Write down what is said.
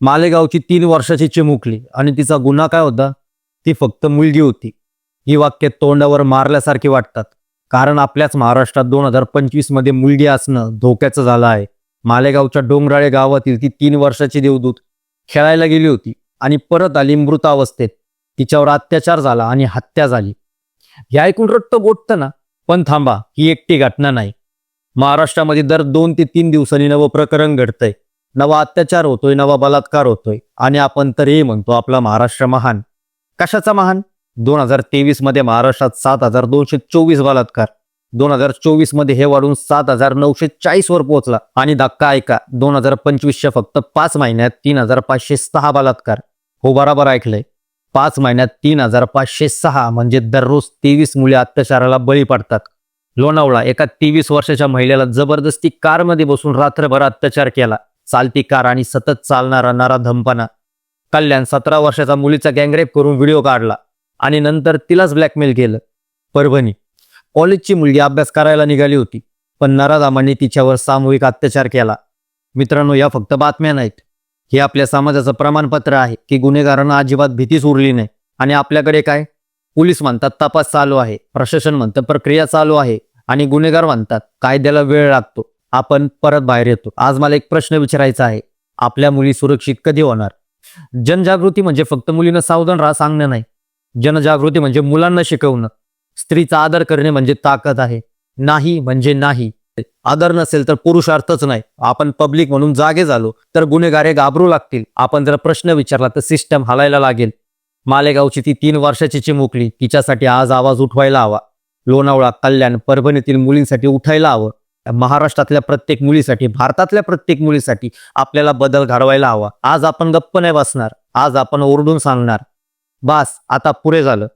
मालेगावची 3 वर्षाची चिमुकली आणि तिचा गुन्हा काय होता? ती फक्त मुलगी होती. ही वाक्य तोंडावर मारल्यासारखी वाटतात, कारण आपल्याच महाराष्ट्रात 2025 मध्ये मुलगी असणं धोक्याचं झालं आहे. मालेगावच्या डोंगराळे गावातील ती 3 वर्षाची देवदूत खेळायला गेली होती आणि परत आली मृतावस्थेत. तिच्यावर अत्याचार झाला आणि हत्या झाली. हे ऐकून रट्ट गोठतं ना, पण थांबा, ही एकटी घटना नाही. महाराष्ट्रामध्ये दर 2 ते 3 दिवसांनी नवं प्रकरण घडतंय, नवा अत्याचार होतोय, नवा बलात्कार होतोय आणि आपण तर हे म्हणतो आपला महाराष्ट्र महान. कशाचा महान? 2023 मध्ये महाराष्ट्रात 7,224 बलात्कार, 2024 मध्ये हे वाढून 7,940 वर पोहोचला. आणि धक्का ऐका, 2025च्या फक्त 5 महिन्यात 3,506 बलात्कार. हो, बराबर ऐकलंय, 5 महिन्यात 3,506, म्हणजे दररोज 23 मुले अत्याचाराला बळी पडतात. लोणावळा, एका 23 वर्षाच्या महिलेला जबरदस्ती कारमध्ये बसून रात्रभर अत्याचार केला. चालती कार आणि सतत चालणारा नराधमपणा. कल्याण, 17 वर्षाचा मुलीचा गँगरेप करून व्हिडिओ काढला आणि नंतर तिलाच ब्लॅकमेल केलं. परभणी, कॉलेजची मुलगी अभ्यास करायला निघाली होती, पण नराधमांनी तिच्यावर सामूहिक अत्याचार केला. मित्रांनो, या फक्त बातम्या नाहीत, हे आपल्या समाजाचं प्रमाणपत्र आहे की गुन्हेगारांना अजिबात भीतीच उरली नाही. आणि आपल्याकडे काय? पोलीस म्हणतात तपास चालू आहे, प्रशासन म्हणतं प्रक्रिया चालू आहे आणि गुन्हेगार म्हणतात कायद्याला वेळ लागतो. आपण परत बाहेर येतो. आज मला एक प्रश्न विचारायचा आहे, आपल्या मुली सुरक्षित कधी होणार? जनजागृती म्हणजे फक्त मुलींना सावधान राहा सांगणं नाही. जनजागृती म्हणजे मुलांना शिकवणं. स्त्रीचा आदर करणे म्हणजे ताकद आहे. नाही म्हणजे नाही. आदर नसेल तर पुरुषार्थच नाही. आपण पब्लिक म्हणून जागे झालो तर गुन्हेगार घाबरू लागतील. आपण जर प्रश्न विचारला तर सिस्टम हलायला लागेल. मालेगावची ती 3 वर्षाची चिमुकली, तिच्यासाठी आज आवाज उठवायला हवा. लोणावळा, कल्याण, परभणीतील मुलींसाठी उठायला हवं. महाराष्ट्रातल्या प्रत्येक मुलीसाठी, भारतातल्या प्रत्येक मुलीसाठी आपल्याला बदल घडवायला हवा. आज आपण गप्प नाही बसणार, आज आपण ओरडून सांगणार, बास आता पुरे झालं.